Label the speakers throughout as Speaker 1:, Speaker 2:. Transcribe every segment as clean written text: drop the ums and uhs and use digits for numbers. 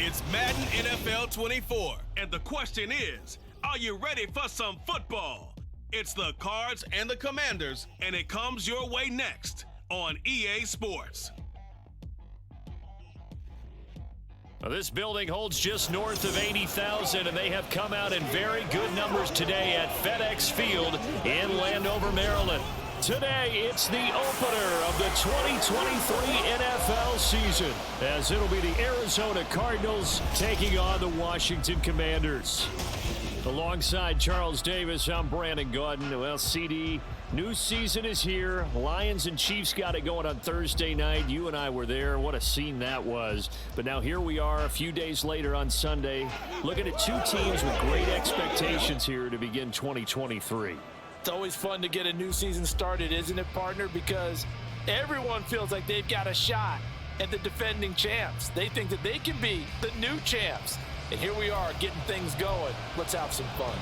Speaker 1: It's Madden NFL 24, and the question is, are you ready for some football? It's the Cards and the Commanders, and it comes your way next on EA Sports.
Speaker 2: Well, this building holds just north of 80,000, and they have come out in very good numbers today at FedEx Field in Landover, Maryland. Today, it's the opener of the 2023 NFL season, as it'll be the Arizona Cardinals taking on the Washington Commanders. Alongside Charles Davis, I'm Brandon Gaudin. Well, CD, new season is here. Lions and Chiefs got it going on Thursday night. You and I were there. What a scene that was. But now here we are a few days later on Sunday, looking at two teams with great expectations here to begin 2023.
Speaker 3: It's always fun to get a new season started, isn't it, partner? Because everyone feels like they've got a shot at the defending champs. They think that they can be the new champs. And here we are getting things going. Let's have some fun.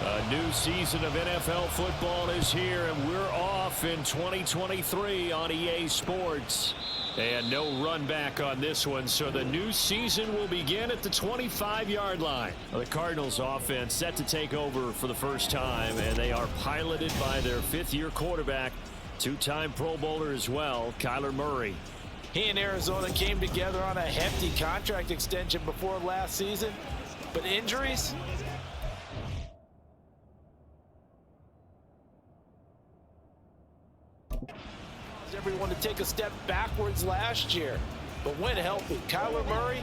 Speaker 2: A new season of NFL football is here, and we're off in 2023 on EA Sports. And no run back on this one, so the new season will begin at the 25-yard line. The Cardinals offense set to take over for the first time, and they are piloted by their fifth-year quarterback, two-time Pro Bowler as well, Kyler Murray.
Speaker 3: He and Arizona came together on a hefty contract extension before last season, but injuries? Everyone to take a step backwards last year, but when healthy, Kyler Murray.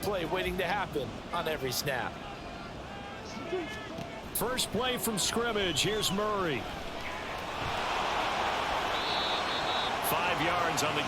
Speaker 3: Play waiting to happen on every snap.
Speaker 2: First play from scrimmage. Here's Murray. 5 yards on the...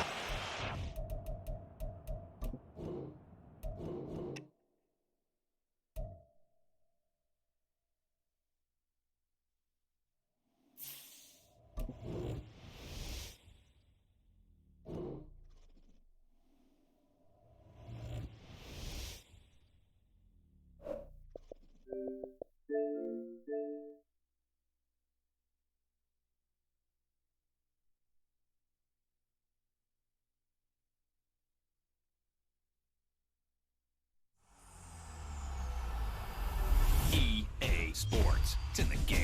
Speaker 1: Sports. It's in the game.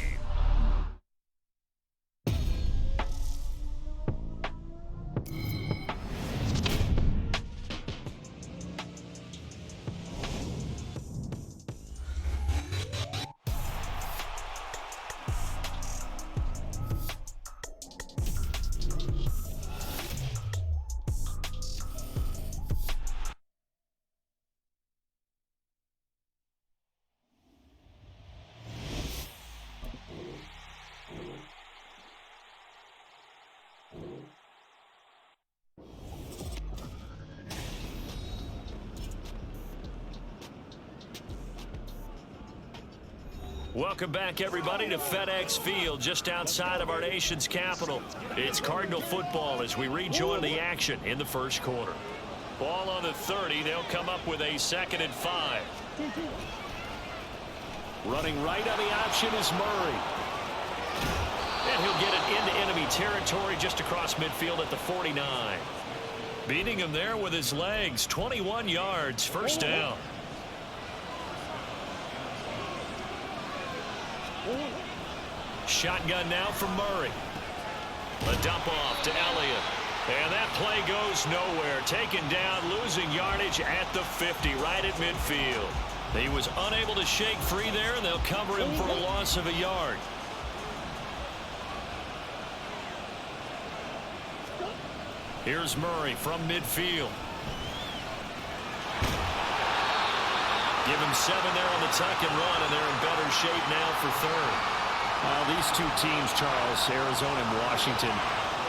Speaker 2: Welcome back, everybody, to FedEx Field, just outside of our nation's capital. It's Cardinal football as we rejoin the action in the first quarter. Ball on the 30. They'll come up with a 2nd and 5. Running right on the option is Murray. And he'll get it into enemy territory just across midfield at the 49. Beating him there with his legs. 21 yards, first down. Shotgun now from Murray. A dump off to Elliott. And that play goes nowhere. Taken down, losing yardage at the 50, right at midfield. He was unable to shake free there, and they'll cover him for a loss of a yard. Here's Murray from midfield. Give him 7 there on the tuck and run, and they're in better shape now for third. These two teams, Charles, Arizona and Washington,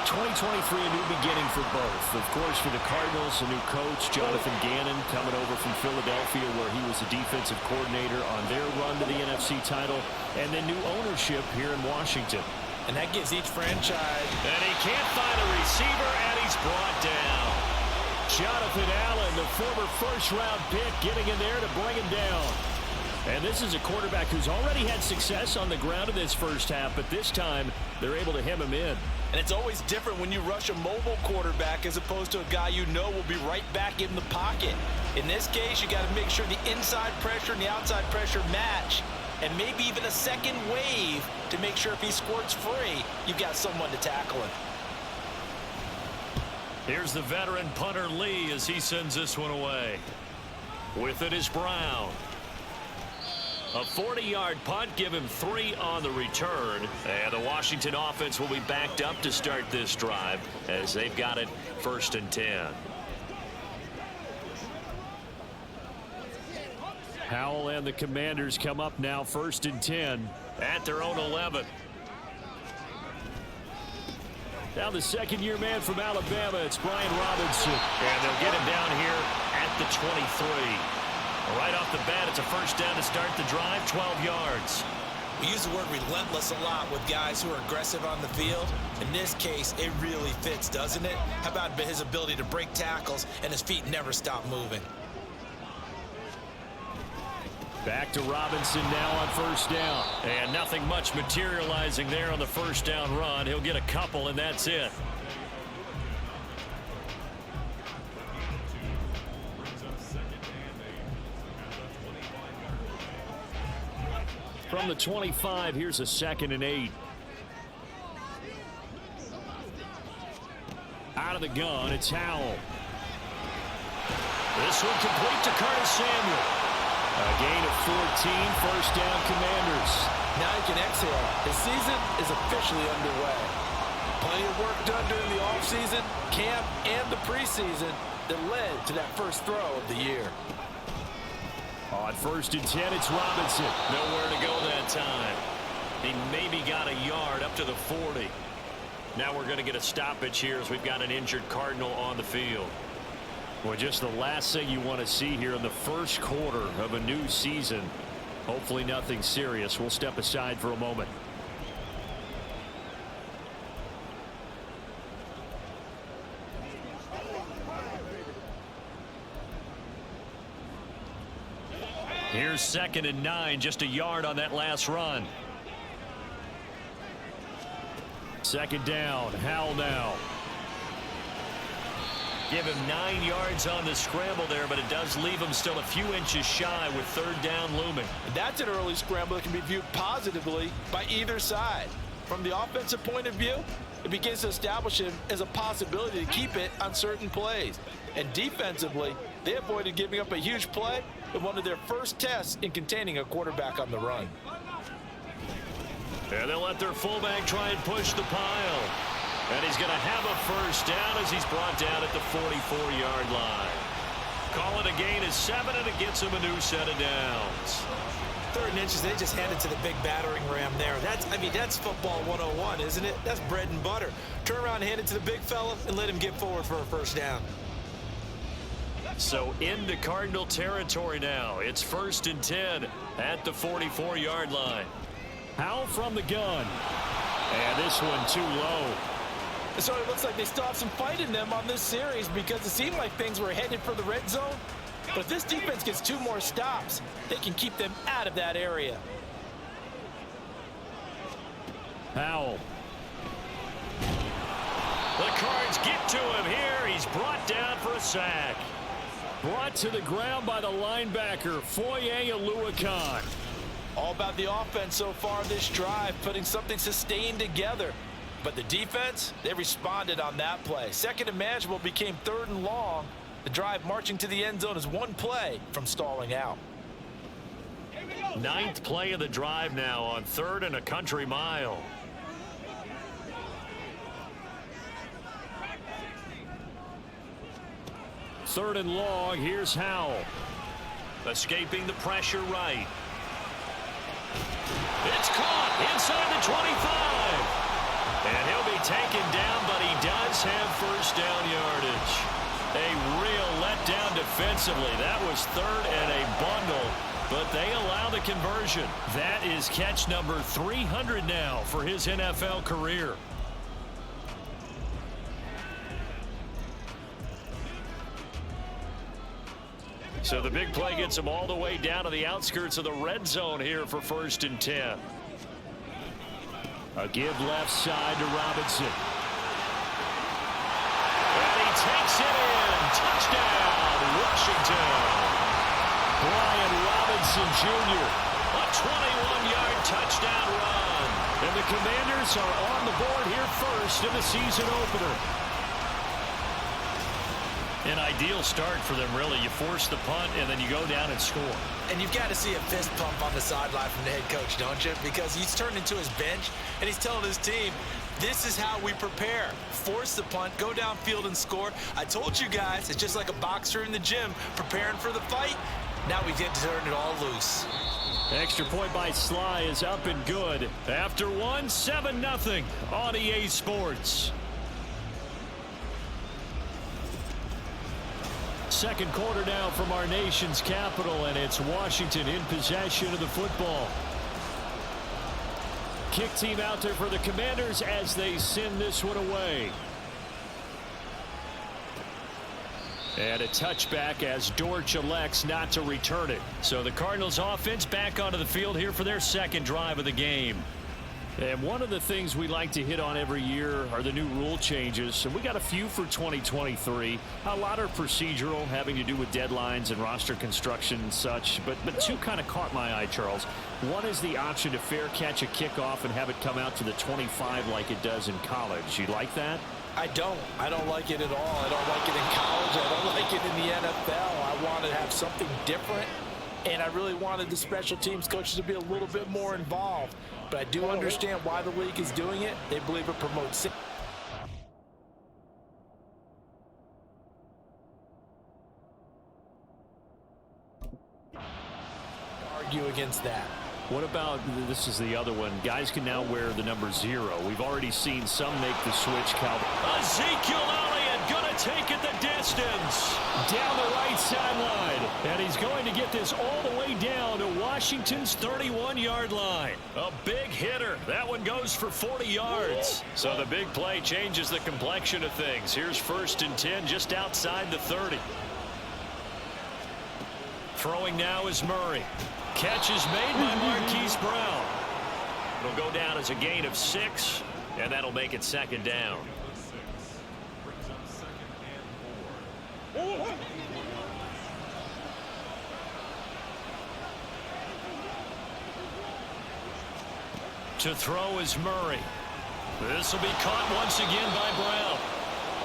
Speaker 2: 2023, a new beginning for both. Of course, for the Cardinals, a new coach, Jonathan Gannon, coming over from Philadelphia, where he was the defensive coordinator on their run to the NFC title, and then new ownership here in Washington.
Speaker 3: And that gives each franchise.
Speaker 2: And he can't find a receiver, and he's brought down. Jonathan Allen, the former first-round pick, getting in there to bring him down. And this is a quarterback who's already had success on the ground in this first half, but this time they're able to hem him in.
Speaker 3: And it's always different when you rush a mobile quarterback as opposed to a guy you know will be right back in the pocket. In this case, you got to make sure the inside pressure and the outside pressure match, and maybe even a second wave to make sure if he squirts free, you've got someone to tackle him.
Speaker 2: Here's the veteran punter Lee as he sends this one away. With it is Brown. A 40-yard punt, give him 3 on the return. And the Washington offense will be backed up to start this drive as they've got it 1st and 10. Howell and the Commanders come up now 1st and 10 at their own 11. Now the second-year man from Alabama, it's Brian Robinson. And they'll get him down here at the 23. Right off the bat, it's a first down to start the drive, 12 yards.
Speaker 3: We use the word relentless a lot with guys who are aggressive on the field. In this case, it really fits, doesn't it? How about his ability to break tackles and his feet never stop moving?
Speaker 2: Back to Robinson now on first down. And nothing much materializing there on the first down run. He'll get a couple, and that's it. From the 25, here's a 2nd and 8. Out of the gun, it's Howell. This one complete to Curtis Samuel. A gain of 14, first down Commanders.
Speaker 3: Now he can exhale. His season is officially underway. Plenty of work done during the offseason, camp, and the preseason that led to that first throw of the year.
Speaker 2: On 1st and 10, it's Robinson. Nowhere to go that time. He maybe got a yard up to the 40. Now we're going to get a stoppage here as we've got an injured Cardinal on the field. Well, just the last thing you want to see here in the first quarter of a new season. Hopefully nothing serious. We'll step aside for a moment. Here's 2nd and 9, just a yard on that last run. 2nd down, Howell now. Give him 9 yards on the scramble there, but it does leave him still a few inches shy with 3rd down looming.
Speaker 3: That's an early scramble that can be viewed positively by either side. From the offensive point of view, it begins to establish him as a possibility to keep it on certain plays. And defensively, they avoided giving up a huge play in one of their first tests in containing a quarterback on the run.
Speaker 2: And they'll let their fullback try and push the pile. And he's going to have a first down as he's brought down at the 44-yard line. Call it a gain of 7, and it gets him a new set of downs.
Speaker 3: 3rd and inches, they just hand it to the big battering ram there. That's football 101, isn't it? That's bread and butter. Turn around and hand it to the big fella and let him get forward for a first down.
Speaker 2: So into Cardinal territory now. It's 1st and 10 at the 44-yard line. Howell from the gun. And this one too low.
Speaker 3: So it looks like they still have some fight in them on this series because it seemed like things were headed for the red zone. But if this defense gets 2 more stops, they can keep them out of that area.
Speaker 2: Howell. The Cards get to him here. He's brought down for a sack. Brought to the ground by the linebacker, Foye Oluokun.
Speaker 3: All about the offense so far this drive, putting something sustained together. But the defense, they responded on that play. 2nd and manageable became 3rd and long. The drive marching to the end zone is 1 play from stalling out.
Speaker 2: 9th play of the drive now on 3rd and a country mile. Third and long, here's Howell. Escaping the pressure right. It's caught inside the 25. And he'll be taken down, but he defensively. That was third and a bundle, but they allow the conversion. That is catch number 300 now for his NFL career. So the big play gets him all the way down to the outskirts of the red zone here for 1st and 10. A give left side to Robinson. And he takes it in. Touchdown, Washington. Brian Robinson Jr. A 21-yard touchdown run. And the Commanders are on the board here first in the season opener. An ideal start for them, really. You force the punt, and then you go down and score.
Speaker 3: And you've got to see a fist pump on the sideline from the head coach, don't you? Because he's turned into his bench, and he's telling his team, this is how we prepare. Force the punt, go downfield and score. I told you guys, it's just like a boxer in the gym preparing for the fight. Now we get to turn it all loose.
Speaker 2: Extra point by Sly is up and good. After one, 7-0 on EA Sports. Second quarter now from our nation's capital, and it's Washington in possession of the football. Kick team out there for the Commanders as they send this one away. And a touchback as Dortch elects not to return it. So the Cardinals offense back onto the field here for their second drive of the game. And one of the things we like to hit on every year are the new rule changes. And we got a few for 2023. A lot are procedural, having to do with deadlines and roster construction and such. But two kind of caught my eye, Charles. One is the option to fair catch a kickoff and have it come out to the 25 like it does in college. You like that?
Speaker 3: I don't like it at all. I don't like it in college. I don't like it in the NFL. I want to have something different. And I really wanted the special teams coaches to be a little bit more involved. But I do understand why the league is doing it. They believe it promotes it. Argue against that.
Speaker 2: What about, this is the other one, guys can now wear the number 0. We've already seen some make the switch, Calvin. Ezekiel Elliott gonna take it the distance. Down the right sideline. And he's going to get this all the way down to Washington's 31-yard line. A big hitter. That one goes for 40 yards. So the big play changes the complexion of things. Here's 1st and 10 just outside the 30. Throwing now is Murray. Catch is made by Marquise Brown. It'll go down as a gain of 6, and that'll make it 2nd down. To throw is Murray. This will be caught once again by Brown.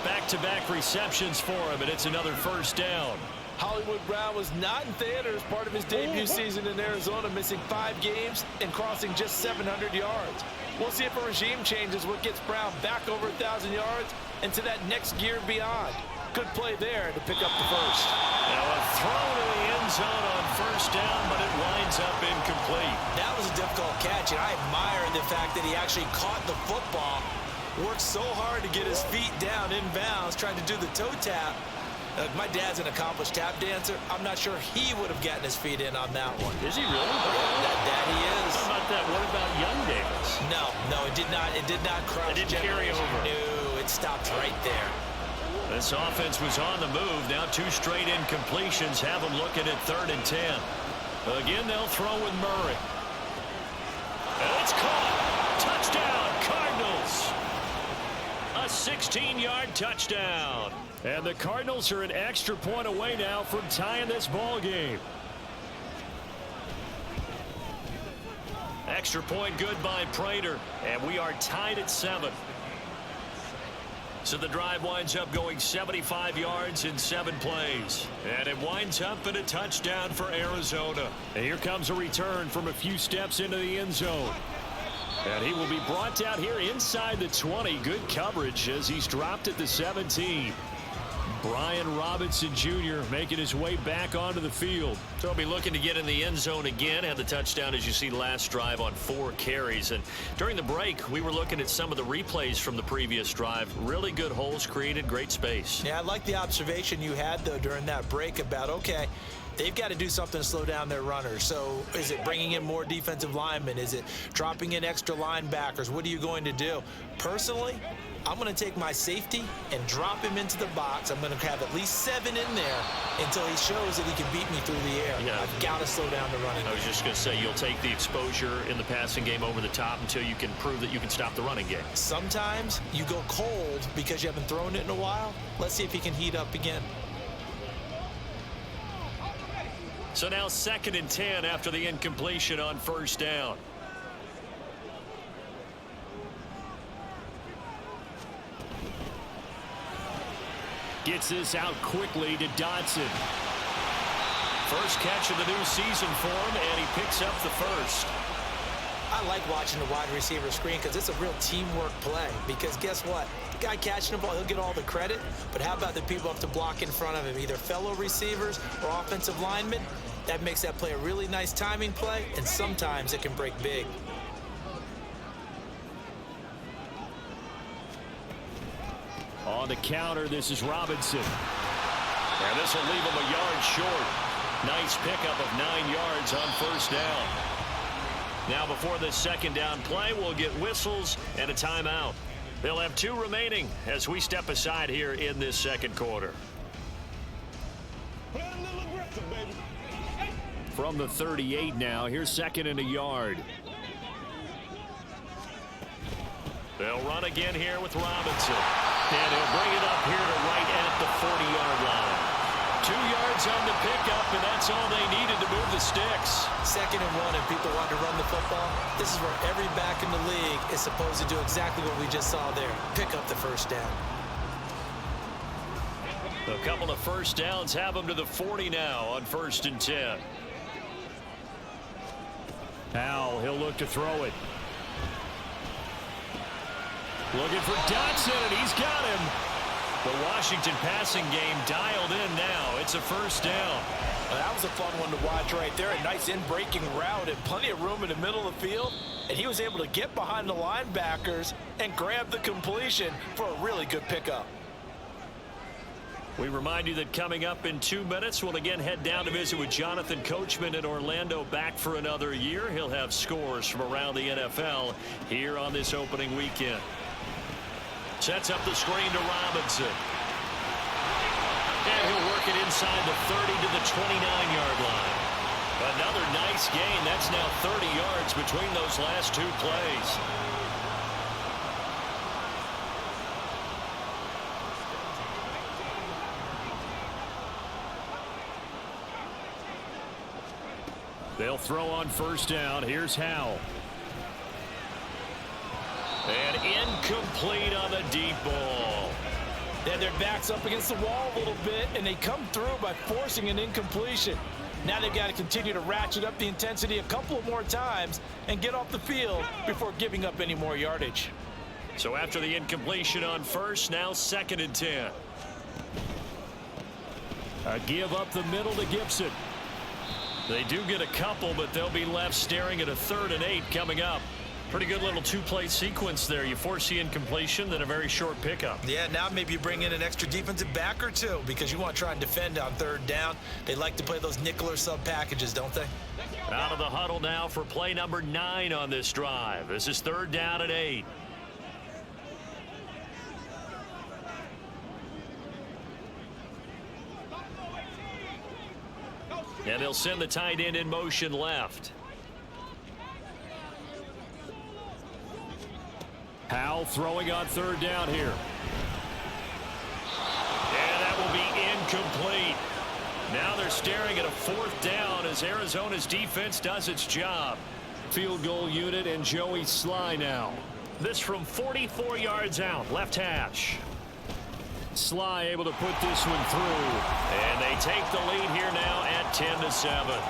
Speaker 2: Back-to-back receptions for him, and it's another 1st down.
Speaker 3: Hollywood Brown was not in theater as part of his debut season in Arizona, missing 5 games and crossing just 700 yards. We'll see if a regime change is what gets Brown back over 1,000 yards and to that next gear beyond. Good play there to pick up the 1st.
Speaker 2: Now a throw to the end zone on 1st down, but it winds up incomplete.
Speaker 3: That was a difficult catch, and I admire the fact that he actually caught the football, worked so hard to get his feet down inbounds, trying to do the toe tap. My dad's an accomplished tap dancer. I'm not sure he would have gotten his feet in on that one.
Speaker 2: Is he really?
Speaker 3: Yeah, that he is.
Speaker 2: How about that? What about Young Davis?
Speaker 3: No, it did not. It did not cross.
Speaker 2: It didn't carry over.
Speaker 3: No, it stopped right there.
Speaker 2: This offense was on the move. Now 2 straight incompletions have them looking at 3rd and 10. Again, they'll throw with Murray. And it's caught. Touchdown, Cardinals. A 16-yard touchdown. And the Cardinals are an extra point away now from tying this ball game. Extra point good by Prater, and we are tied at 7. So the drive winds up going 75 yards in 7 plays. And it winds up in a touchdown for Arizona. And here comes a return from a few steps into the end zone. And he will be brought down here inside the 20. Good coverage as he's dropped at the 17. Brian Robinson Jr. making his way back onto the field.
Speaker 4: So he'll be looking to get in the end zone again. Had the touchdown, as you see, last drive on 4 carries. And during the break, we were looking at some of the replays from the previous drive. Really good holes created, great space.
Speaker 3: Yeah, I like the observation you had, though, during that break about, okay, they've got to do something to slow down their runners. So is it bringing in more defensive linemen? Is it dropping in extra linebackers? What are you going to do? Personally, I'm going to take my safety and drop him into the box. I'm going to have at least 7 in there until he shows that he can beat me through the air.
Speaker 4: Yeah.
Speaker 3: I've got to slow down the running game.
Speaker 4: I was just going to say, you'll take the exposure in the passing game over the top until you can prove that you can stop the running game.
Speaker 3: Sometimes you go cold because you haven't thrown it in a while. Let's see if he can heat up again.
Speaker 2: So now 2nd and 10 after the incompletion on 1st down. Gets this out quickly to Dodson. First catch of the new season for him, and he picks up the first.
Speaker 3: I like watching the wide receiver screen because it's a real teamwork play. Because guess what? The guy catching the ball, he'll get all the credit. But how about the people up to block in front of him, either fellow receivers or offensive linemen? That makes that play a really nice timing play, and sometimes it can break big.
Speaker 2: On the counter, this is Robinson. And this will leave him a yard short. Nice pickup of 9 yards on 1st down. Now before this 2nd down play, we'll get whistles and a timeout. They'll have 2 remaining as we step aside here in this 2nd quarter. From the 38 now, here's 2nd and a yard. They'll run again here with Robinson. And he'll bring it up here to right at the 40-yard line. 2 yards on the pickup, and that's all they needed to move the sticks.
Speaker 3: 2nd and 1, and people want to run the football. This is where every back in the league is supposed to do exactly what we just saw there. Pick up the 1st down.
Speaker 2: A couple of 1st downs have them to the 40 now on 1st and 10. Howell, he'll look to throw it. Looking for Dodson, and he's got him. The Washington passing game dialed in now. It's a 1st down.
Speaker 3: Well, that was a fun one to watch right there. A nice in-breaking route and plenty of room in the middle of the field. And he was able to get behind the linebackers and grab the completion for a really good pickup.
Speaker 2: We remind you that coming up in 2 minutes, we'll again head down to visit with Jonathan Coachman in Orlando, back for another year. He'll have scores from around the NFL here on this opening weekend. Sets up the screen to Robinson. And he'll work it inside the 30 to the 29-yard line. Another nice gain. That's now 30 yards between those last 2 plays. They'll throw on 1st down. Here's Howell. And incomplete on the deep ball.
Speaker 3: Yeah, their back's up against the wall a little bit, and they come through by forcing an incompletion. Now they've got to continue to ratchet up the intensity a couple of more times and get off the field before giving up any more yardage.
Speaker 2: So after the incompletion on 1st, now 2nd and 10. A give up the middle to Gibson. They do get a couple, but they'll be left staring at a 3rd and 8 coming up. Pretty good little 2-play sequence there. You force the incompletion, then a very short pickup.
Speaker 3: Yeah, now maybe you bring in an extra defensive back or 2 because you want to try and defend on 3rd down. They like to play those nickel or sub packages, don't they?
Speaker 2: Out of the huddle now for play number 9 on this drive. This is 3rd down and 8. And they'll send the tight end in motion left. Howell throwing on 3rd down here. And that will be incomplete. Now they're staring at a 4th down as Arizona's defense does its job. Field goal unit and Joey Sly now. This from 44 yards out, left hash. Sly able to put this one through. And they take the lead here now at 10-7.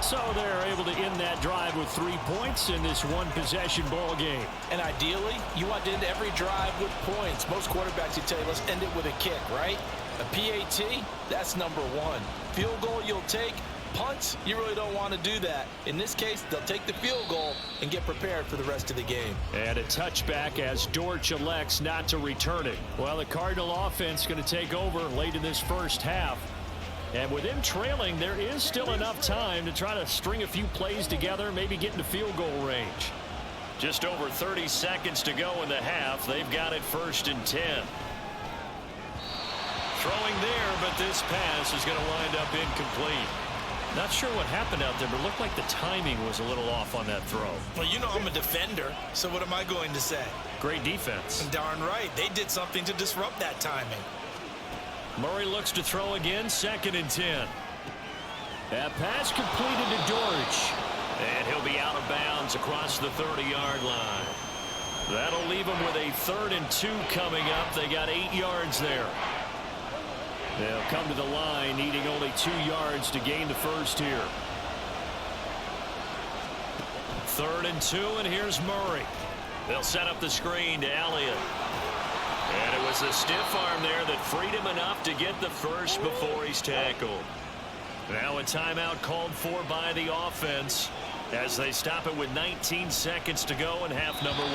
Speaker 2: So they're able to end that drive with 3 points in this 1-possession ball game.
Speaker 3: And ideally, you want to end every drive with points. Most quarterbacks, you tell you, let's end it with a kick, right? A PAT, that's number one. Field goal you'll take. Punts, you really don't want to do that. In this case, they'll take the field goal and get prepared for the rest of the game.
Speaker 2: And a touchback as Dortch elects not to return it. Well, the Cardinal offense going to take over late in this first half. And with them trailing, there is still enough time to try to string a few plays together, maybe get into field goal range.
Speaker 4: Just over 30 seconds to go in the half. They've got it 1st and 10. Throwing there, but this pass is going to wind up incomplete. Not sure what happened out there, but it looked like the timing was a little off on that throw.
Speaker 3: Well, you know I'm a defender, so what am I going to say?
Speaker 2: Great defense.
Speaker 3: Darn right. They did something to disrupt that timing.
Speaker 2: Murray looks to throw again, 2nd and 10. That pass completed to Dortch.
Speaker 4: And he'll be out of bounds across the 30-yard line. That'll leave him with a 3rd and 2 coming up. They got 8 yards there.
Speaker 2: They'll come to the line, needing only 2 yards to gain the first here.
Speaker 4: 3rd and 2, and here's Murray. They'll set up the screen to Elliott. And it was a stiff arm there that freed him enough to get the first before he's tackled. Now a timeout called for by the offense as they stop it with 19 seconds to go in half number 1.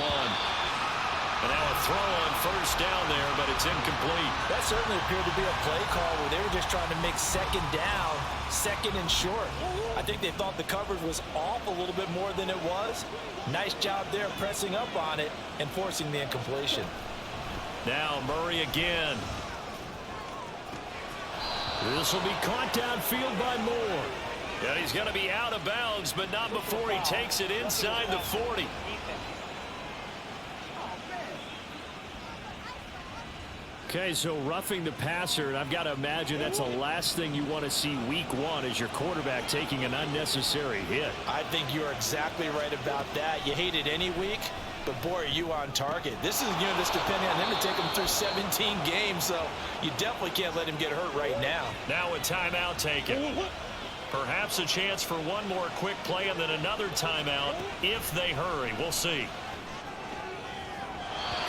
Speaker 4: And now a throw on 1st down there, but it's incomplete.
Speaker 3: That certainly appeared to be a play call where they were just trying to make 2nd down, 2nd and short. I think they thought the coverage was off a little bit more than it was. Nice job there pressing up on it and forcing the incompletion.
Speaker 2: Now Murray again. This will be caught downfield by Moore.
Speaker 4: And he's going to be out of bounds, but not before he takes it inside the 40.
Speaker 2: Okay, so roughing the passer, and I've got to imagine that's the last thing you want to see week 1 is your quarterback taking an unnecessary hit.
Speaker 3: I think you're exactly right about that. You hate it any week, but boy, are you on target. This is, just depending on him to take him through 17 games, so you definitely can't let him get hurt right now.
Speaker 4: Now a timeout taken. Perhaps a chance for one more quick play and then another timeout if they hurry. We'll see.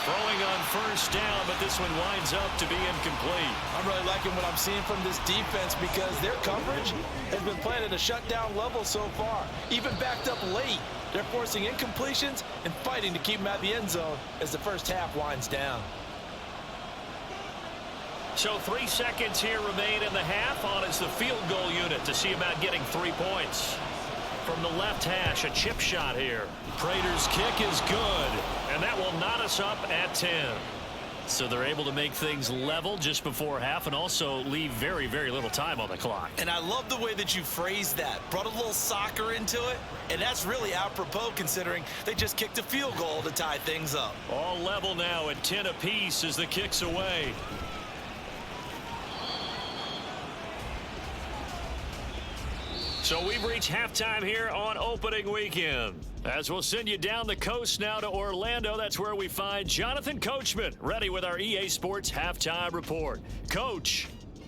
Speaker 4: Throwing on 1st down, but this one winds up to be incomplete.
Speaker 3: I'm really liking what I'm seeing from this defense because their coverage has been playing at a shutdown level so far. Even backed up late, they're forcing incompletions and fighting to keep them out of the end zone as the first half winds down.
Speaker 4: So 3 seconds here remain in the half. On is the field goal unit to see about getting 3 points. From the left hash, a chip shot here. Prater's kick is good, and that will knot us up at 10. So they're able to make things level just before half and also leave very, very little time on the clock.
Speaker 3: And I love the way that you phrased that. Brought a little soccer into it, and that's really apropos considering they just kicked a field goal to tie things up.
Speaker 4: All level now at 10 apiece as the kick's away. So we've reached halftime here on opening weekend. As we'll send you down the coast now to Orlando, that's where we find Jonathan Coachman, ready with our EA Sports Halftime Report. Coach.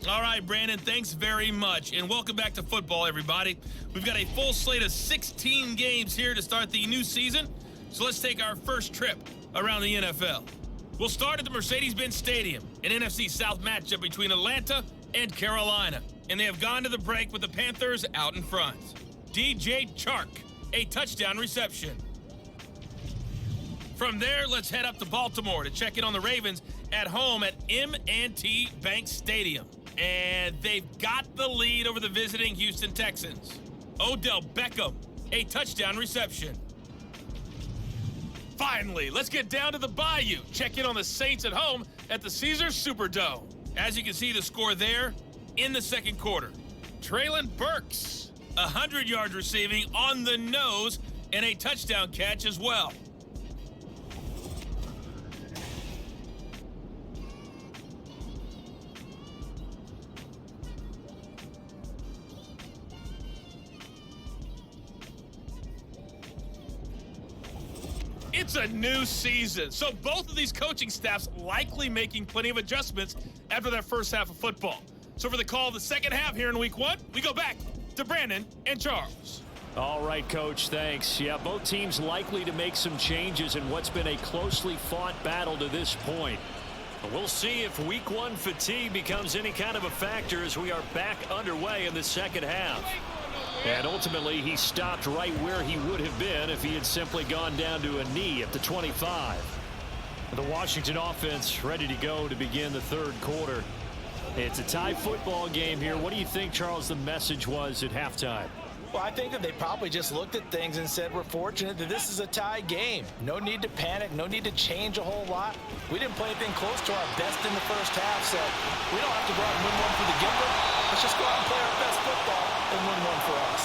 Speaker 5: All right, Brandon, thanks very much. And welcome back to football, everybody. We've got a full slate of 16 games here to start the new season. So let's take our first trip around the NFL. We'll start at the Mercedes-Benz Stadium, an NFC South matchup between Atlanta and Carolina. And they have gone to the break with the Panthers out in front. DJ Chark, a touchdown reception. From there, let's head up to Baltimore to check in on the Ravens at home at M&T Bank Stadium. And they've got the lead over the visiting Houston Texans. Odell Beckham, a touchdown reception. Finally, let's get down to the Bayou. Check in on the Saints at home at the Caesars Superdome. As you can see, the score there in the second quarter. Traylon Burks, 100 yards receiving on the nose and a touchdown catch as well. It's a new season, so both of these coaching staffs likely making plenty of adjustments after their first half of football. So for the call of the second half here in week 1, we go back to Brandon and Charles.
Speaker 2: All right, Coach, thanks. Yeah, both teams likely to make some changes in what's been a closely fought battle to this point.
Speaker 4: We'll see if week one fatigue becomes any kind of a factor as we are back underway in the second half. And ultimately, he stopped right where he would have been if he had simply gone down to a knee at the 25. The Washington offense ready to go to begin the third quarter. It's a tie football game here. What do you think, Charles, the message was at halftime?
Speaker 3: Well, I think that they probably just looked at things and said, we're fortunate that this is a tie game. No need to panic, no need to change a whole lot. We didn't play anything close to our best in the first half, so we don't have to go out and win one for the giver. Let's just go out and play our best football and win one for us.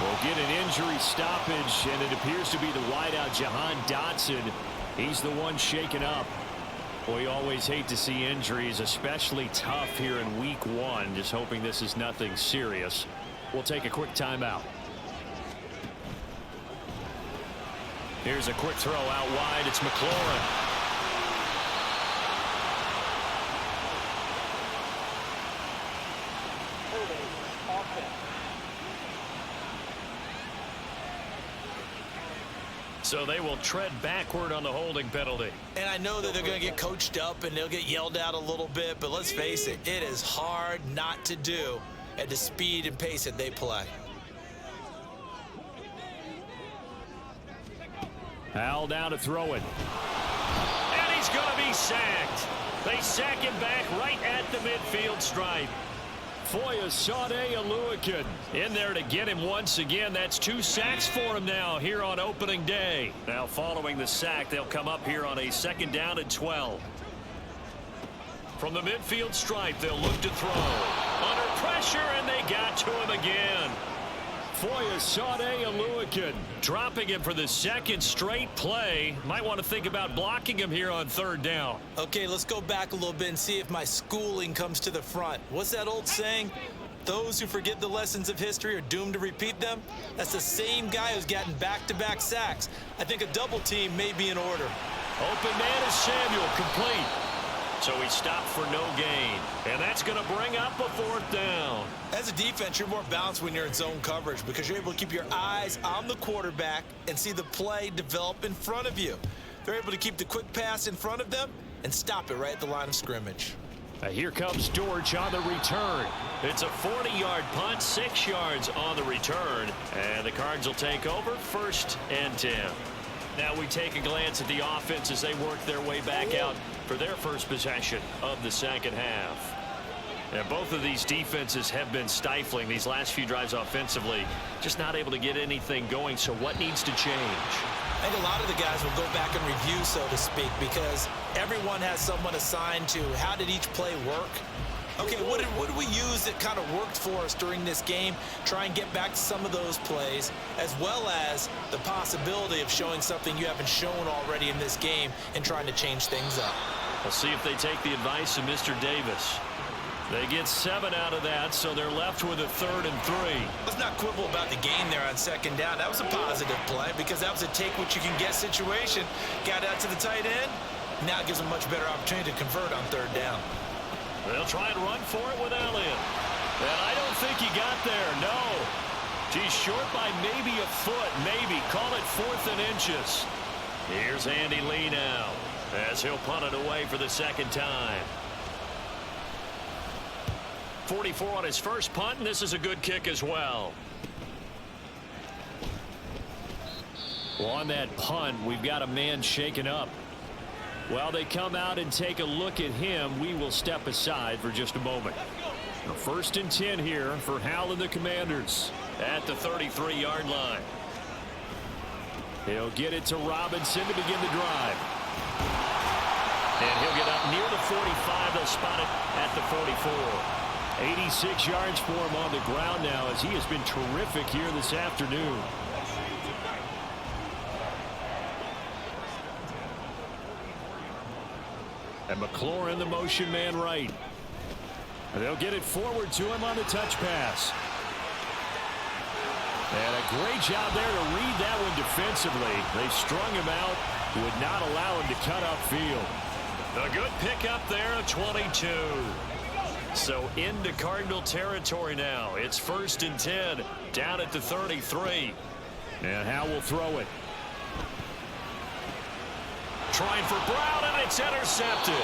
Speaker 2: We'll get an injury stoppage, and it appears to be the wideout, Jahan Dotson. He's the one shaken up. Boy, you always hate to see injuries, especially tough here in week one. Just hoping this is nothing serious. We'll take a quick timeout. Here's a quick throw out wide. It's McLaurin.
Speaker 4: So they will tread backward on the holding penalty.
Speaker 3: And I know that they're going to get coached up and they'll get yelled at a little bit, but let's face it, it is hard not to do at the speed and pace that they play.
Speaker 2: Howell down to throw it.
Speaker 4: And he's going to be sacked. They sack him back right at the midfield stripe.
Speaker 2: Foyesade Aluakin in there to get him once again. That's 2 sacks for him now here on opening day.
Speaker 4: Now following the sack, they'll come up here on a 2nd down and 12. From the midfield stripe, they'll look to throw. Under pressure, and they got to him again.
Speaker 2: Foyesade Aluakin
Speaker 4: dropping him for the 2nd straight play. Might want to think about blocking him here on 3rd down.
Speaker 3: Okay, let's go back a little bit and see if my schooling comes to the front. What's that old saying? Those who forget the lessons of history are doomed to repeat them. That's the same guy who's gotten back-to-back sacks. I think a double team may be in order.
Speaker 4: Open man is Samuel, complete. So he stopped for no gain. And that's going to bring up a 4th down.
Speaker 3: As a defense, you're more balanced when you're in zone coverage because you're able to keep your eyes on the quarterback and see the play develop in front of you. They're able to keep the quick pass in front of them and stop it right at the line of scrimmage.
Speaker 2: Here comes Dortch on the return.
Speaker 4: It's a 40-yard punt, 6 yards on the return. And the Cards will take over 1st and 10. Now we take a glance at the offense as they work their way back out for their first possession of the second half. And both of these defenses have been stifling these last few drives offensively. Just not able to get anything going, so what needs to change?
Speaker 3: I think a lot of the guys will go back and review, so to speak, because everyone has someone assigned to how did each play work. Okay, what did we use that kind of worked for us during this game? Try and get back to some of those plays, as well as the possibility of showing something you haven't shown already in this game and trying to change things up.
Speaker 4: We'll see if they take the advice of Mr. Davis. They get 7 out of that, so they're left with a 3rd and 3.
Speaker 3: Let's not quibble about the gain there on 2nd down. That was a positive play because that was a take-what-you-can-get situation. Got out to the tight end. Now it gives them a much better opportunity to convert on 3rd down.
Speaker 4: They'll try and run for it with Elliott. And I don't think he got there, no. He's short by maybe a foot, maybe. Call it 4th and inches. Here's Andy Lee now as he'll punt it away for the 2nd time. 44 on his first punt, and this is a good kick as well.
Speaker 2: Well, on that punt, we've got a man shaken up. While they come out and take a look at him, we will step aside for just a moment. 1st and 10 here for Howell and the Commanders.
Speaker 4: At the 33-yard line.
Speaker 2: He'll get it to Robinson to begin the drive.
Speaker 4: And he'll get up near the 45. They'll spot it at the 44.
Speaker 2: 86 yards for him on the ground now as he has been terrific here this afternoon. And McLaurin, the motion man right. And they'll get it forward to him on the touch pass. And a great job there to read that one defensively. They strung him out, would not allow him to cut upfield.
Speaker 4: A good pickup there at 22. So into Cardinal territory now. It's 1st and 10 down at the 33.
Speaker 2: And Howell will throw it. Trying for Brown, and it's intercepted.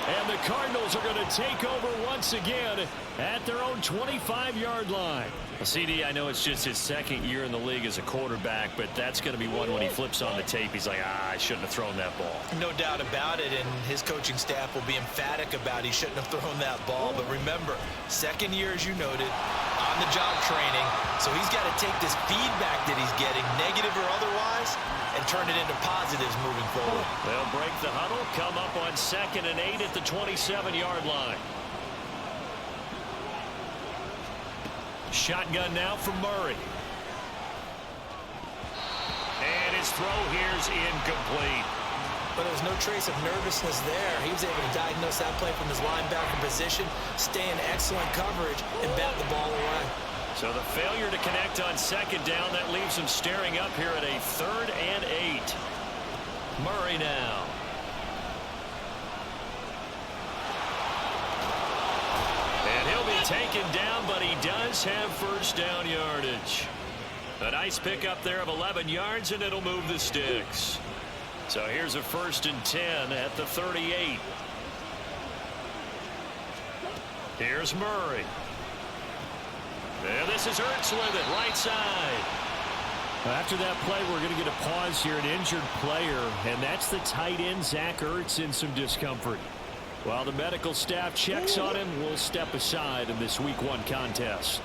Speaker 2: And the Cardinals are going to take over once again at their own 25-yard line.
Speaker 4: CD, I know it's just his second year in the league as a quarterback, but that's going to be one when he flips on the tape. He's like, I shouldn't have thrown that ball.
Speaker 3: No doubt about it, and his coaching staff will be emphatic about he shouldn't have thrown that ball. But remember, second year, as you noted, on-the-job training, so he's got to take this feedback that he's getting, negative or otherwise, and turn it into positives moving forward.
Speaker 4: They'll break the huddle, come up on 2nd and 8 at the 27-yard line.
Speaker 2: Shotgun now from Murray.
Speaker 4: And his throw here's incomplete.
Speaker 3: But there was no trace of nervousness there. He was able to diagnose that play from his linebacker position, stay in excellent coverage, and bat the ball away.
Speaker 4: So the failure to connect on 2nd down, that leaves him staring up here at a 3rd and 8. Murray now. And he'll be taken down, but he does have first down yardage. A nice pickup there of 11 yards, and it'll move the sticks. So here's a 1st and 10 at the 38. Here's Murray. And this is Ertz with it, right side.
Speaker 2: After that play, we're going to get a pause here, an injured player, and that's the tight end, Zach Ertz, in some discomfort. While the medical staff checks on him, we'll step aside in this Week 1 contest.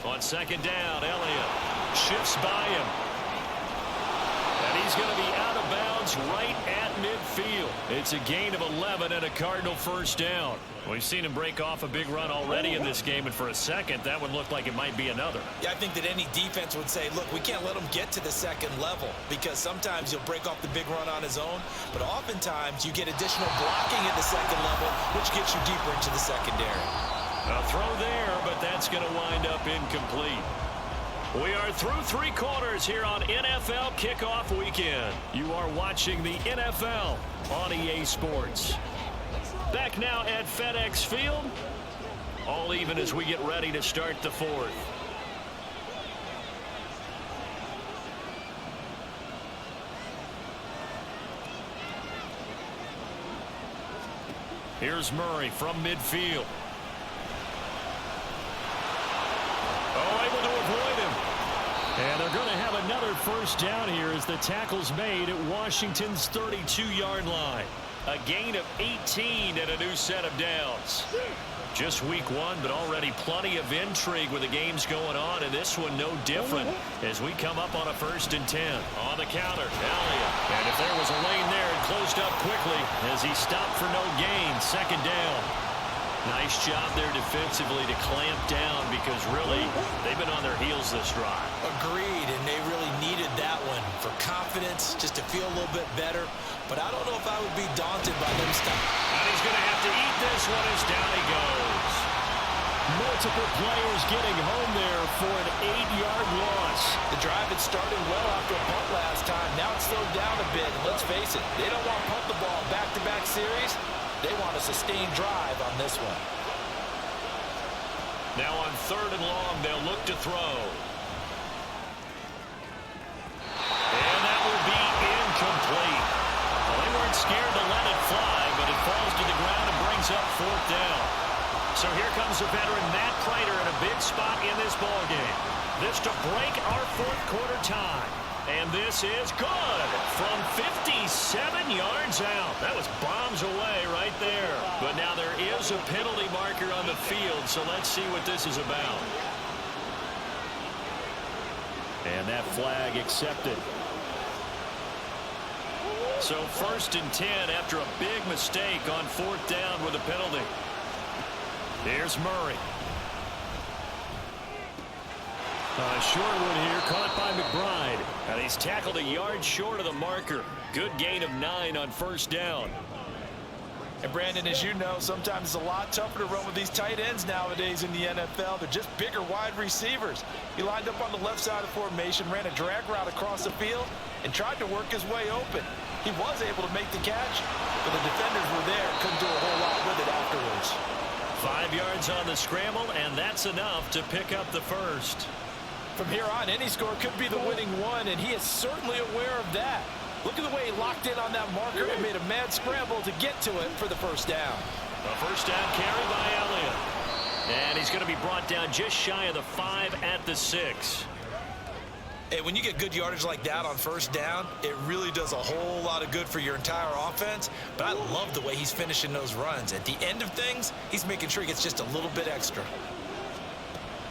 Speaker 4: On 2nd down, Elliott shifts by him. And he's going to be out of bounds right at midfield. It's a gain of 11 and a Cardinal first down. We've seen him break off a big run already in this game, and for a second, that one looked like it might be another.
Speaker 3: Yeah, I think that any defense would say, look, we can't let him get to the 2nd level, because sometimes he'll break off the big run on his own, but oftentimes you get additional blocking at the 2nd level, which gets you deeper into the secondary.
Speaker 4: A throw there, but that's going to wind up incomplete. We are through 3 quarters here on NFL Kickoff Weekend. You are watching the NFL on EA Sports. Back now at FedEx Field. All even as we get ready to start the 4th. Here's Murray from midfield. Oh, able to avoid him.
Speaker 2: And they're going to have another first down here as the tackle's made at Washington's 32-yard line.
Speaker 4: A gain of 18 and a new set of downs. Just Week 1, but already plenty of intrigue with the games going on, and this one no different as we come up on a 1st and 10. On the counter, Elliott. And if there was a lane there, it closed up quickly as he stopped for no gain. 2nd down. Nice job there defensively to clamp down, because really they've been on their heels this drive.
Speaker 3: Agreed, and they really needed that one for confidence, just to feel a little bit better. But I don't know if I would be daunted by them stopping.
Speaker 4: And he's going to have to eat this one as down he goes.
Speaker 2: Multiple players getting home there for an 8-yard loss.
Speaker 3: The drive had started well after a punt last time. Now it's slowed down a bit. And let's face it, they don't want to punt the ball back-to-back series. They want a sustained drive on this one.
Speaker 4: Now on 3rd and long, they'll look to throw. And that will be incomplete. Well, they weren't scared to let it fly, but it falls to the ground and brings up 4th down. So here comes the veteran Matt Prater in a big spot in this ballgame. This to break our 4th quarter tie. And this is good from 57 yards out. That was bombs away right there. But now there is a penalty marker on the field, so let's see what this is about.
Speaker 2: And that flag accepted.
Speaker 4: So 1st and 10 after a big mistake on 4th down with a penalty. Here's Murray.
Speaker 2: Short one here, caught by McBride.
Speaker 4: And he's tackled a yard short of the marker. Good gain of 9 on 1st down.
Speaker 3: And Brandon, as you know, sometimes it's a lot tougher to run with these tight ends nowadays in the NFL. They're just bigger wide receivers. He lined up on the left side of formation, ran a drag route across the field, and tried to work his way open. He was able to make the catch, but the defenders were there, couldn't do a whole lot with it afterwards.
Speaker 4: 5 yards on the scramble, and that's enough to pick up the first.
Speaker 3: From here on, any score could be the winning one, and he is certainly aware of that. Look at the way he locked in on that marker and made a mad scramble to get to it for the first down.
Speaker 4: A first down carry by Elliott. And he's going to be brought down just shy of the 5 at the 6.
Speaker 6: Hey, when you get good yardage like that on first down, it really does a whole lot of good for your entire offense. But I love the way he's finishing those runs. At the end of things, he's making sure he gets just a little bit extra.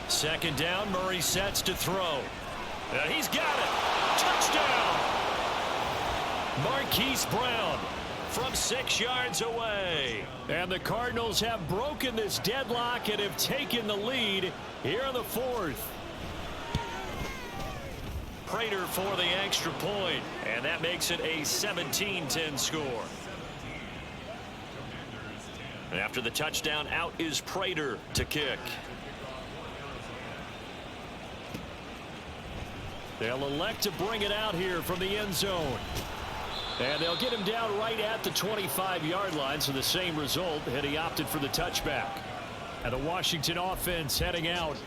Speaker 4: Second down, Murray sets to throw. He's got it. Touchdown. Marquise Brown from 6 yards away.
Speaker 2: And the Cardinals have broken this deadlock and have taken the lead here in the 4th.
Speaker 4: Prater for the extra point, and that makes it a 17-10 score. And after the touchdown, out is Prater to kick.
Speaker 2: They'll elect to bring it out here from the end zone. And they'll get him down right at the 25-yard line, so the same result had he opted for the touchback. And the Washington offense heading out.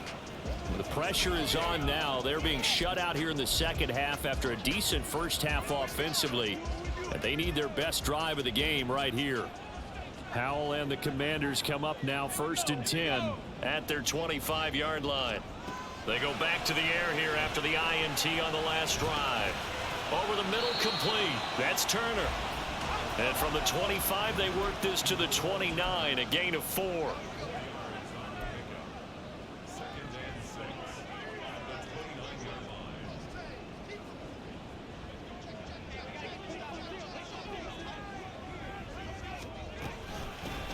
Speaker 2: The pressure is on now. They're being shut out here in the second half after a decent first half offensively. And they need their best drive of the game right here. Howell and the Commanders come up now 1st and 10
Speaker 4: at their 25-yard line. They go back to the air here after the INT on the last drive. Over the middle, complete. That's Turner. And from the 25, they work this to the 29, a gain of 4.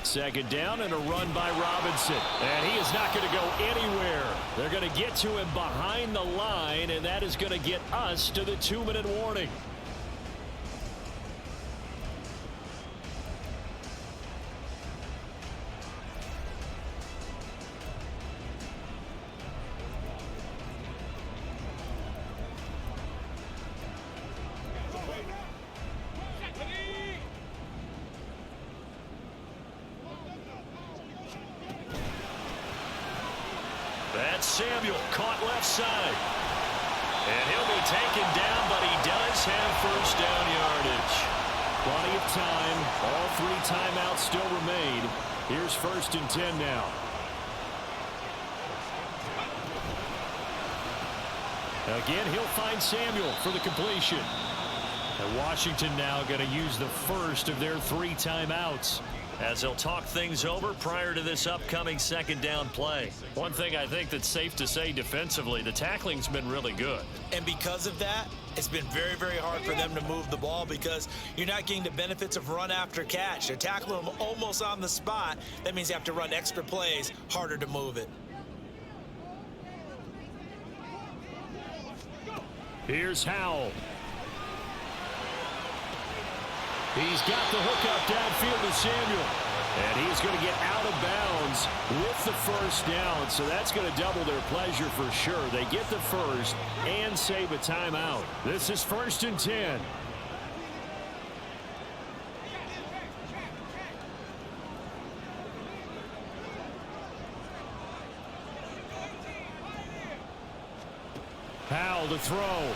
Speaker 2: Second down and a run by Robinson. And he is not going to go anywhere. They're going to get to him behind the line, and that is going to get us to the 2-minute warning.
Speaker 4: That's Samuel, caught left side. And he'll be taken down, but he does have first down yardage.
Speaker 2: Plenty of time. All 3 timeouts still remain. Here's 1st and 10 now. Again, he'll find Samuel for the completion. And Washington now going to use the first of their 3 timeouts,
Speaker 4: as they'll talk things over prior to this upcoming second down play. One thing I think that's safe to say defensively, the tackling's been really good.
Speaker 6: And because of that, it's been very, very hard for them to move the ball because you're not getting the benefits of run after catch. They're tackling them almost on the spot. That means you have to run extra plays, harder to move it.
Speaker 2: Here's Howell. He's got the hook up downfield to Samuel. And he's going to get out of bounds with the first down. So that's going to double their pleasure for sure. They get the first and save a timeout. This is 1st and 10. Howell to throw.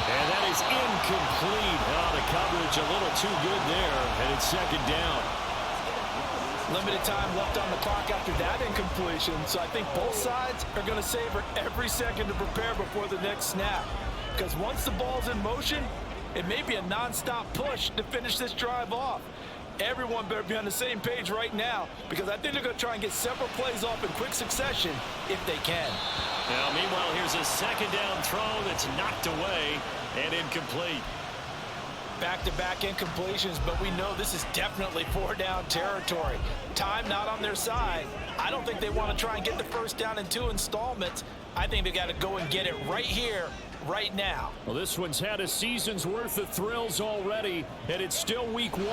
Speaker 2: And that is incomplete. Oh, the coverage a little too good there, and it's second down.
Speaker 3: Limited time left on the clock after that incompletion, so I think both sides are going to savor every second to prepare before the next snap. Because once the ball's in motion, it may be a non-stop push to finish this drive off. Everyone better be on the same page right now, because I think they're going to try and get several plays off in quick succession if they can.
Speaker 4: Now, meanwhile, here's a second down throw that's knocked away and incomplete.
Speaker 3: Back-to-back incompletions, but we know this is definitely 4-down territory. Time not on their side. I don't think they want to try and get the first down in 2 installments. I think they got to go and get it right here, right now.
Speaker 2: Well, this one's had a season's worth of thrills already, and it's still week 1.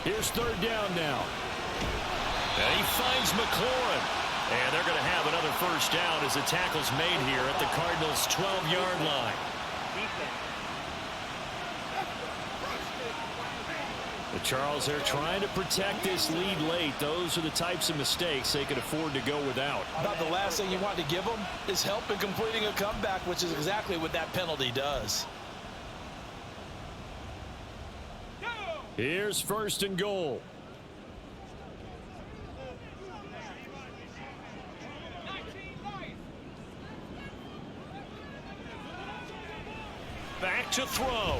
Speaker 2: Here's 3rd down now.
Speaker 4: And he finds McLaurin. And they're going to have another first down as the tackle's made here at the Cardinals' 12-yard line.
Speaker 2: But Charles, they're trying to protect this lead late. Those are the types of mistakes they could afford to go without.
Speaker 3: About the last thing you want to give them is help in completing a comeback, which is exactly what that penalty does.
Speaker 2: Here's first and goal. Back to throw.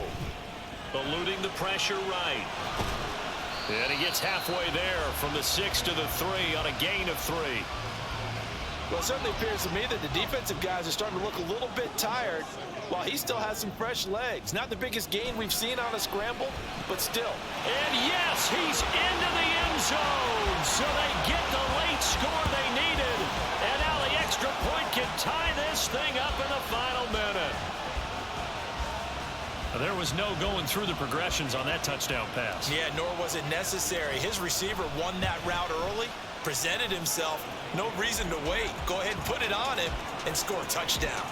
Speaker 2: Eluding the pressure right. And he gets halfway there from the 6 to the 3 on a gain of 3.
Speaker 3: Well, it certainly appears to me that the defensive guys are starting to look a little bit tired while he still has some fresh legs. Not the biggest gain we've seen on a scramble, but still.
Speaker 2: And yes, he's into the end zone. So they get the late score they needed. And now the extra point can tie this thing up in the final minute. There was no going through the progressions on that touchdown pass.
Speaker 6: Yeah, nor was it necessary. His receiver won that route early, presented himself. No reason to wait. Go ahead and put it on him and score a touchdown.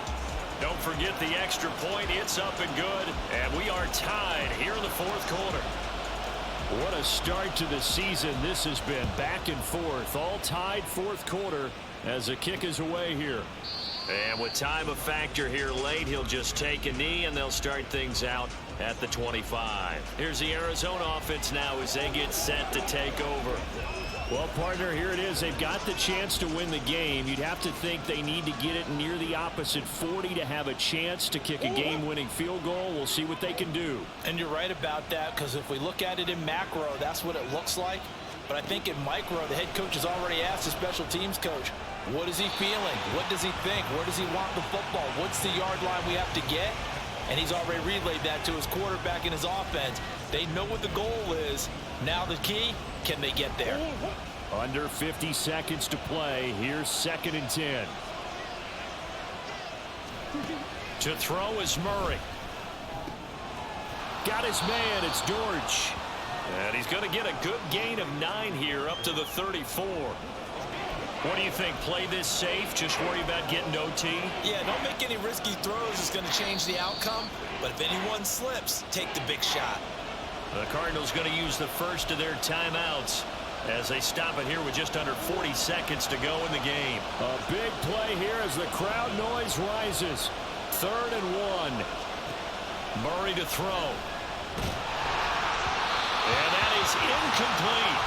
Speaker 2: Don't forget the extra point. It's up and good. And we are tied here in the fourth quarter. What a start to the season this has been. Back and forth. All tied fourth quarter as the kick is away here.
Speaker 4: And with time a factor here late, he'll just take a knee and they'll start things out at the 25. Here's the Arizona offense now as they get set to take over.
Speaker 2: Well, partner, here it is. They've got the chance to win the game. You'd have to think they need to get it near the opposite 40 to have a chance to kick a game-winning field goal. We'll see what they can do.
Speaker 3: And you're right about that, because if we look at it in macro, that's what it looks like. But I think in micro, the head coach has already asked the special teams coach, what is he feeling? What does he think? Where does he want the football? What's the yard line we have to get? And he's already relayed that to his quarterback and his offense. They know what the goal is. Now the key, can they get there?
Speaker 2: Under 50 seconds to play. Here's 2nd and 10. To throw is Murray. Got his man. It's George. And he's going to get a good gain of 9 here up to the 34. What do you think? Play this safe? Just worry about getting OT?
Speaker 6: Yeah, don't make any risky throws. It's going to change the outcome. But if anyone slips, take the big shot.
Speaker 2: The Cardinals going to use the first of their timeouts as they stop it here with just under 40 seconds to go in the game. A big play here as the crowd noise rises. 3rd and 1. Murray to throw. And that is incomplete.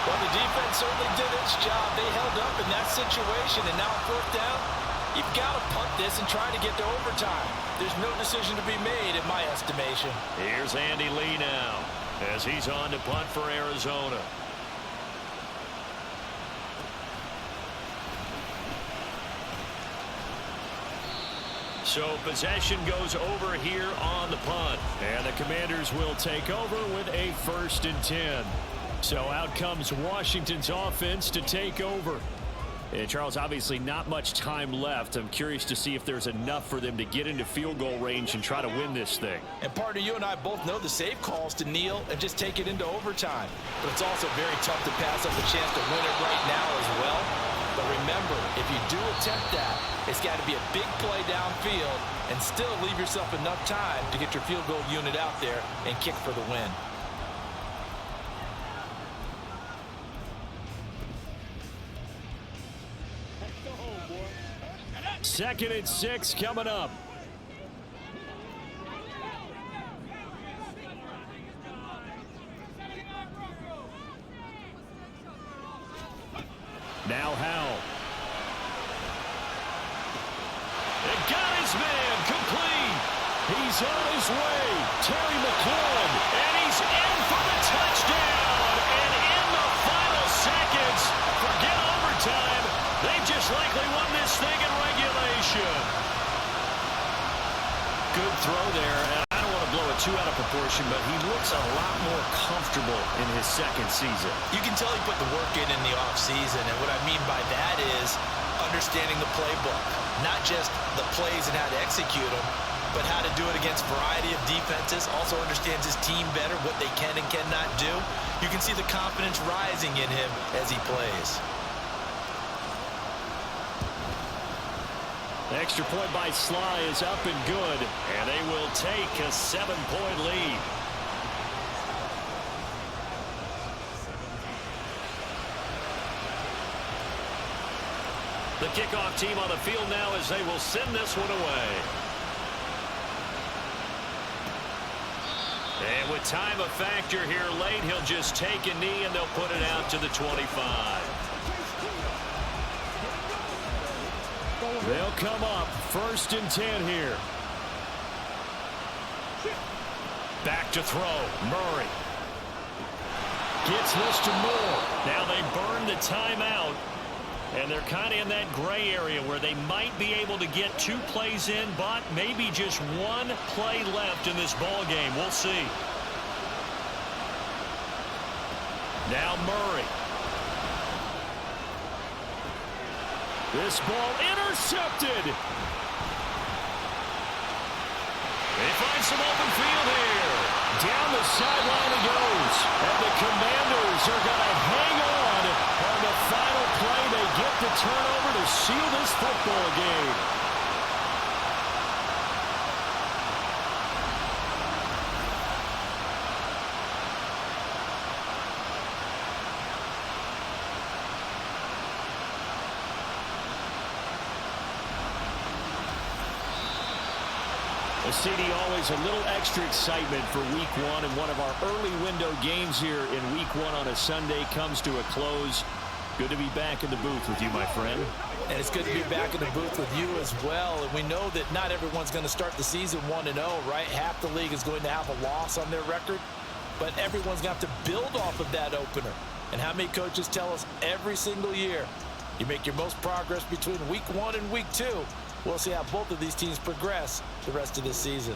Speaker 3: Well, the defense certainly did its job. They held up in that situation, and now 4th down, you've got to punt this and try to get to overtime. There's no decision to be made in my estimation.
Speaker 2: Here's Andy Lee now as he's on to punt for Arizona. So possession goes over here on the punt. And the Commanders will take over with a 1st and 10. So out comes Washington's offense to take over. And Charles, obviously not much time left. I'm curious to see if there's enough for them to get into field goal range and try to win this thing.
Speaker 3: And partner, you and I both know the safe calls to kneel and just take it into overtime. But it's also very tough to pass up a chance to win it right now as well. But remember, if you do attempt that, it's got to be a big play downfield and still leave yourself enough time to get your field goal unit out there and kick for the win.
Speaker 2: Second and 6 coming up. Now Howell. And got his man complete. He's on his way. Terry McLaurin. And he's in for the touchdown. And in the final seconds, forget overtime. They just likely won this thing in regulation. Good throw there. And I don't want to blow it too out of proportion, but he looks a lot more comfortable in his 2nd season.
Speaker 6: You can tell he put the work in the offseason, and what I mean by that is understanding the playbook. Not just the plays and how to execute them, but how to do it against a variety of defenses. Also understands his team better, what they can and cannot do. You can see the confidence rising in him as he plays.
Speaker 2: Extra point by Sly is up and good, and they will take a 7-point lead. The kickoff team on the field now as they will send this one away. And with time a factor here late, he'll just take a knee and they'll put it out to the 25. They'll come up 1st and 10 here. Back to throw. Murray. Gets this to Moore. Now they burn the timeout. And they're kind of in that gray area where they might be able to get 2 plays in, but maybe just 1 play left in this ball game. We'll see. Now Murray. This ball intercepted. They find some open field here. Down the sideline it goes. And the Commanders are going to hang on the final play. They get the turnover to seal this football game. CD, always a little extra excitement for week 1, and one of our early window games here in week 1 on a Sunday comes to a close. Good to be back in the booth with you, my friend.
Speaker 3: And it's good to be back in the booth with you as well. And we know that not everyone's going to start the season 1-0, right? Half the league is going to have a loss on their record, but everyone's going to have to build off of that opener. And how many coaches tell us every single year, you make your most progress between week 1 and week 2. We'll see how both of these teams progress the rest of this season.